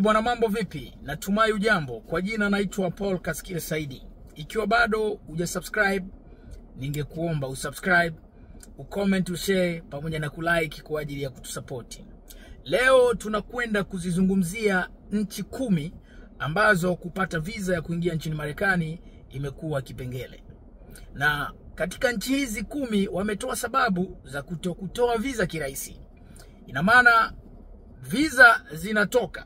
Bwana, mambo vipi? Natumai ujambo. Kwa jina naitwa Paul Kaskire Saidi. Ikiwa bado hujasubscribe, ningekuomba usubscribe, ucomment, ushare pamoja na kulike kwa ajili ya kutusupport. Leo tunakwenda kuzizungumzia nchi 10 ambazo kupata visa ya kuingia nchini Marekani imekuwa kipengele. Na katika nchi hizi 10 wametoa sababu za kutoa visa kirahisi. Ina maana visa zinatoka,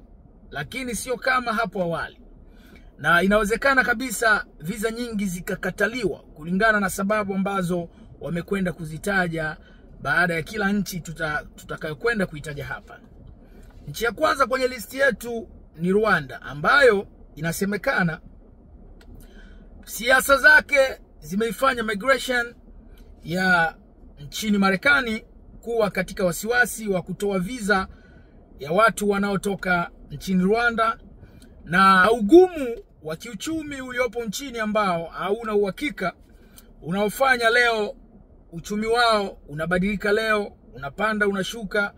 lakini sio kama hapo awali. Na inawezekana kabisa visa nyingi zikakataliwa kulingana na sababu ambazo wamekwenda kuzitaja baada ya kila nchi tutakayokwenda kuitaja hapa. Nchi ya kwanza kwenye listi yetu ni Rwanda, ambayo inasemekana siasa zake zimeifanya migration ya nchini Marekani kuwa katika wasiwasi wa kutoa visa ya watu wanaotoka nchini Rwanda, na ugumu wa kiuchumi uliopo nchini ambao hauna uhakika, unaofanya leo uchumi wao unabadilika, leo unapanda unashuka,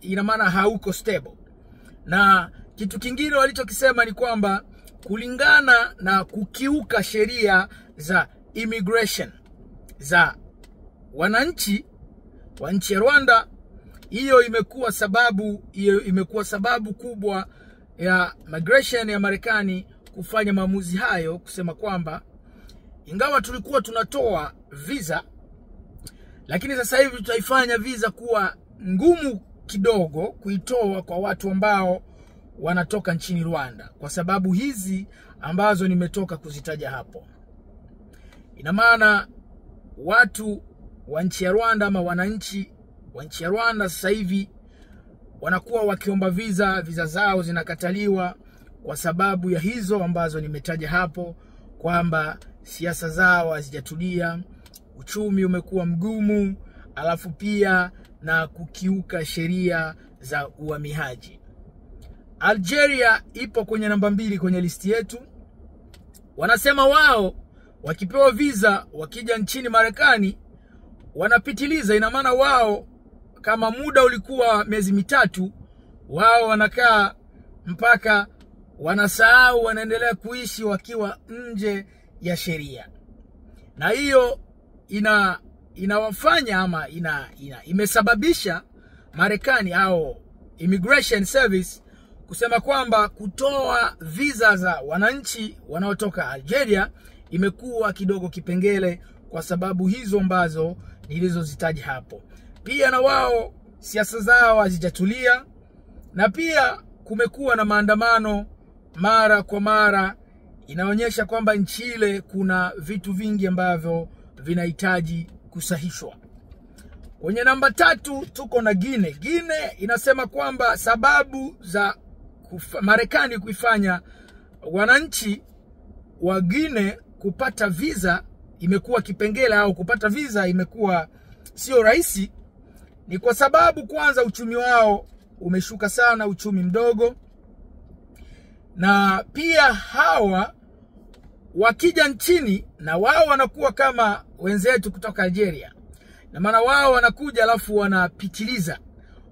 ina maana hauko stable. Na kitu kingine walichokisema ni kwamba kulingana na kukiuka sheria za immigration za wananchi wa nchi ya Rwanda, hiyo imekuwa sababu kubwa ya migration ya Marekani kufanya maamuzi hayo, kusema kwamba ingawa tulikuwa tunatoa visa, lakini sasa hivi tutaifanya visa kuwa ngumu kidogo kuitoa kwa watu ambao wanatoka nchini Rwanda, kwa sababu hizi ambazo nimetoka kuzitaja hapo. Ina maana watu wa nchi ya Rwanda ama wananchi wa nchi ya Rwanda sasa hivi wanakuwa wakiomba visa zao zinakataliwa kwa sababu ya hizo ambazo nimetaja hapo, kwamba siasa zao hazijatulia, uchumi umekuwa mgumu, alafu pia na kukiuka sheria za uhamiaji. Algeria ipo kwenye namba 2 kwenye listi yetu. Wanasema wao wakipewa visa wakija nchini Marekani wanapitiliza. Ina maana wao kama muda ulikuwa miezi 3, wao wanakaa mpaka wanasahau, wanaendelea kuishi wakiwa nje ya sheria. Na hiyo inawafanya ama imesababisha Marekani au Immigration Service kusema kwamba kutoa visa za wananchi wanaotoka Algeria imekuwa kidogo kipengele, kwa sababu hizo ambazo nilizozitaja hapo. Pia na wao siasa zao hazijatulia, na pia kumekuwa na maandamano mara kwa mara. Inaonyesha kwamba nchi ile kuna vitu vingi ambavyo vinahitaji kusahishwa. Kwenye namba 3 tuko na Guinea. Guinea inasema kwamba sababu za Marekani kuifanya wananchi wa Guinea kupata visa imekuwa kipengele, au kupata visa imekuwa sio rahisi, ni kwa sababu kwanza uchumi wao umeshuka sana, uchumi mdogo. Na pia hawa wakija nchini na wao wanakuwa kama wenzetu kutoka Algeria. Na maana wao wanakuja alafu wanapitiliza,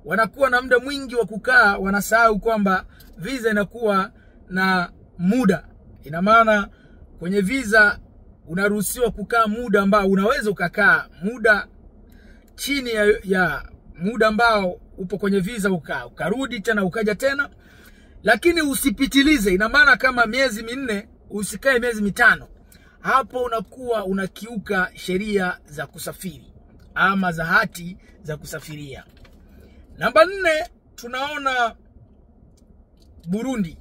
wanakuwa na muda mwingi wa kukaa, wanasahau kwamba visa inakuwa na muda. Ina maana kwenye visa unaruhusiwa kukaa muda ambao unaweza ukakaa muda chini ya muda ambao upo kwenye visa, ukarudi tena ukaja tena, lakini usipitilize. Ina maana kama miezi 4 usikae miezi 5. Hapo unakuwa unakiuka sheria za kusafiri ama za hati za kusafiria. Namba 4 tunaona Burundi.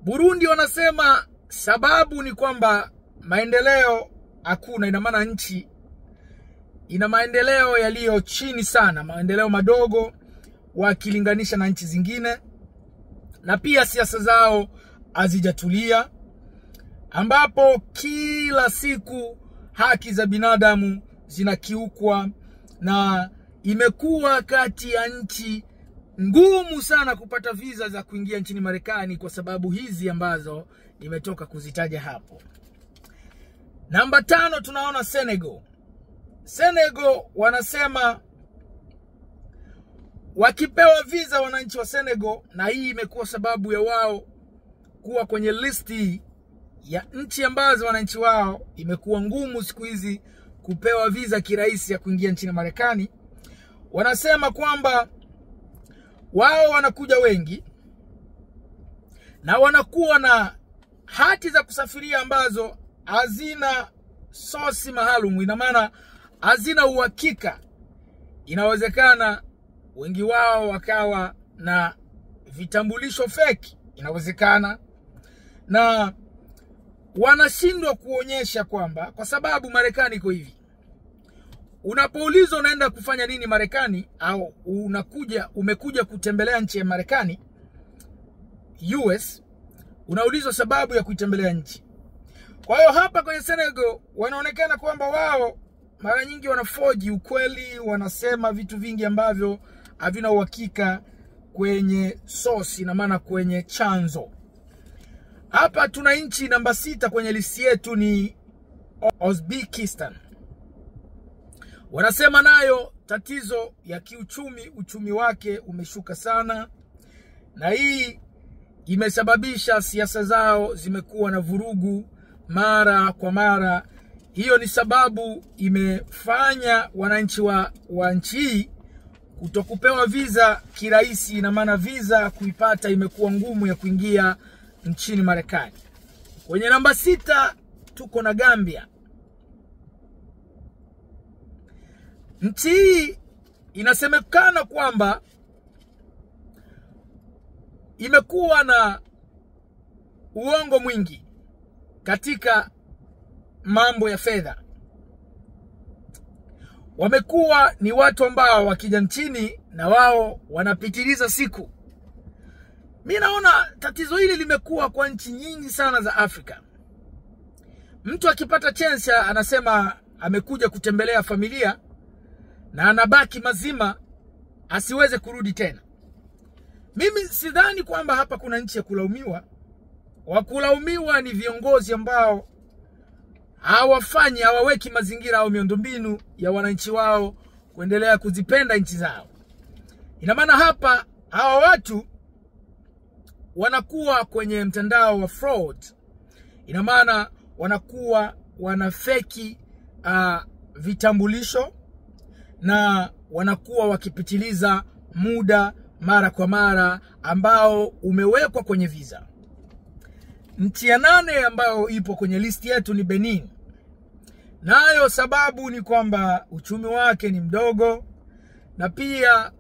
Burundi wanasema sababu ni kwamba maendeleo hakuna. Ina maana nchi ina maendeleo yaliyo chini sana, maendeleo madogo wakilinganisha na nchi zingine, na pia siasa zao hazijatulia, ambapo kila siku haki za binadamu zinakiukwa, na imekuwa kati ya nchi ngumu sana kupata visa za kuingia nchini Marekani kwa sababu hizi ambazo nimetoka kuzitaja hapo. Namba 5 tunaona Senegal. Senegal wanasema wakipewa visa wananchi wa Senegal, na hii imekuwa sababu ya wao kuwa kwenye listi ya nchi ambazo wananchi wao imekuwa ngumu siku hizi kupewa visa kirahisi ya kuingia nchini Marekani. Wanasema kwamba wao wanakuja wengi na wanakuwa na hati za kusafiria ambazo hazina sosi maalum, ina maana hazina uhakika. Inawezekana wengi wao wakawa na vitambulisho fake, inawezekana, na wanashindwa kuonyesha kwamba, kwa sababu Marekani iko hivi. Unapoulizwa unaenda kufanya nini Marekani, au umekuja kutembelea nchi ya Marekani, US, unaulizwa sababu ya kuitembelea nchi. Kwa hiyo hapa kwenye Senegal wanaonekana kwamba wao mara nyingi wanafoji ukweli, wanasema vitu vingi ambavyo havina uhakika kwenye source, na maana kwenye chanzo. Hapa tuna nchi namba 6 kwenye listi yetu ni Uzbekistan. Wanasema nayo tatizo ya kiuchumi, uchumi wake umeshuka sana, na hii imesababisha siasa zao zimekuwa na vurugu mara kwa mara. Hiyo ni sababu imefanya wananchi wa nchi hii kutokupewa visa kirahisi, na maana visa kuipata imekuwa ngumu ya kuingia nchini Marekani. Kwenye namba 6 tuko na Gambia. Nchi hii inasemekana kwamba imekuwa na uongo mwingi katika mambo ya fedha. Wamekuwa ni watu ambao wakija nchini na wao wanapitiliza siku. Mimi naona tatizo hili limekuwa kwa nchi nyingi sana za Afrika. Mtu akipata chance anasema amekuja kutembelea familia na anabaki mazima asiweze kurudi tena. Mimi sidhani kwamba hapa kuna nchi ya kulaumiwa. Wakulaumiwa ni viongozi ambao hawaweki mazingira au miundombinu ya wananchi wao kuendelea kuzipenda nchi zao. Ina maana hapa hawa watu wanakuwa kwenye mtandao wa fraud. Ina maana wanakuwa wanafeki vitambulisho, na wanakuwa wakipitiliza muda mara kwa mara ambao umewekwa kwenye visa. Nchi ya 8 ambayo ipo kwenye listi yetu ni Benin. Nayo sababu ni kwamba uchumi wake ni mdogo, na pia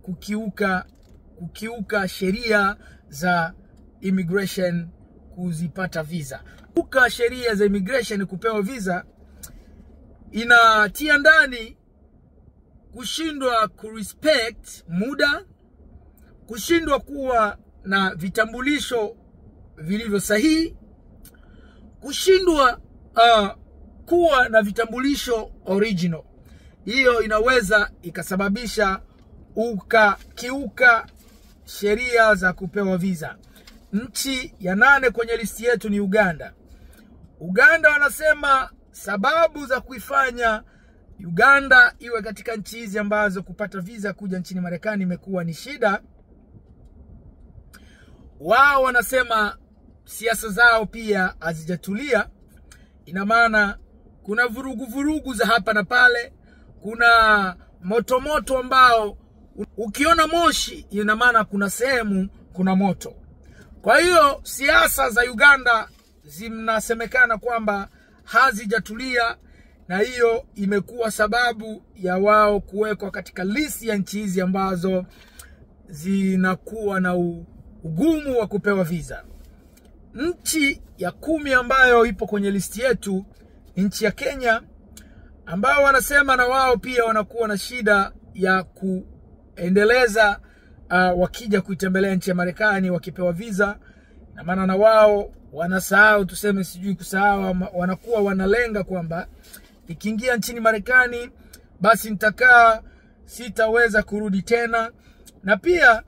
kukiuka sheria za immigration kuzipata visa. Kukiuka sheria za immigration kupewa visa inatia ndani kushindwa kurespect muda, kushindwa kuwa na vitambulisho vilivyo sahihi, kushindwa kuwa na vitambulisho original. Hiyo inaweza ikasababisha ukakiuka sheria za kupewa visa. Nchi ya 8 kwenye listi yetu ni Uganda. Uganda wanasema sababu za kuifanya Uganda iwe katika nchi hizi ambazo kupata visa kuja nchini Marekani imekuwa ni shida. Wao wanasema siasa zao pia hazijatulia. Ina maana kuna vurugu za hapa na pale, kuna moto ambao ukiona moshi ina maana kuna sehemu kuna moto. Kwa hiyo siasa za Uganda zinasemekana kwamba hazijatulia, na hiyo imekuwa sababu ya wao kuwekwa katika listi ya nchi hizi ambazo zinakuwa na ugumu wa kupewa visa. Nchi ya 10 ambayo ipo kwenye listi yetu, nchi ya Kenya, ambao wanasema na wao pia wanakuwa na shida ya kuendeleza wakija kuitembelea nchi ya Marekani wakipewa visa. Na maana na wao wanasahau, tuseme sijui kusahau, wanakuwa wanalenga kwamba nikiingia nchini Marekani basi nitakaa, sitaweza kurudi tena. Na pia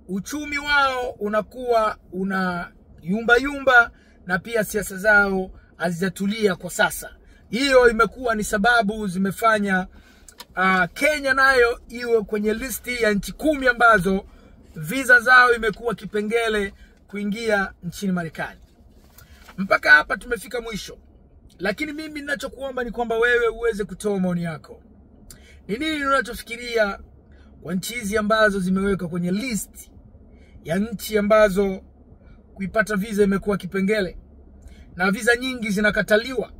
uchumi wao unakuwa una yumba, na pia siasa zao hazijatulia kwa sasa. Hiyo imekuwa ni sababu zimefanya Kenya nayo iwe kwenye listi ya nchi 10 ambazo visa zao imekuwa kipengele kuingia nchini Marekani. Mpaka hapa tumefika mwisho. Lakini mimi ninachokuomba ni kwamba wewe uweze kutoa maoni yako. Ni nini unachofikiria kwa nchi hizi ambazo zimewekwa kwenye list ya nchi ambazo kuipata visa imekuwa kipengele, na visa nyingi zinakataliwa,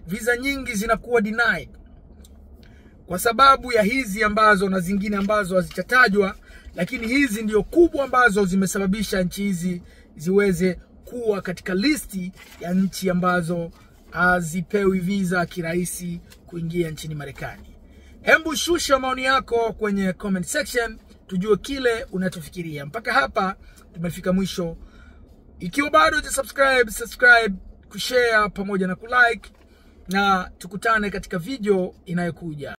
visa nyingi zinakuwa denied kwa sababu ya hizi ambazo na zingine ambazo hazichatajwa, lakini hizi ndio kubwa ambazo zimesababisha nchi hizi ziweze kuwa katika listi ya nchi ambazo hazipewi visa kirahisi kuingia nchini Marekani. Hebu shusha maoni yako kwenye comment section tujue kile unachofikiria. Mpaka hapa tumefika mwisho. Ikiwa bado hujasubscribe, kushare pamoja na kulike, na tukutane katika video inayokuja.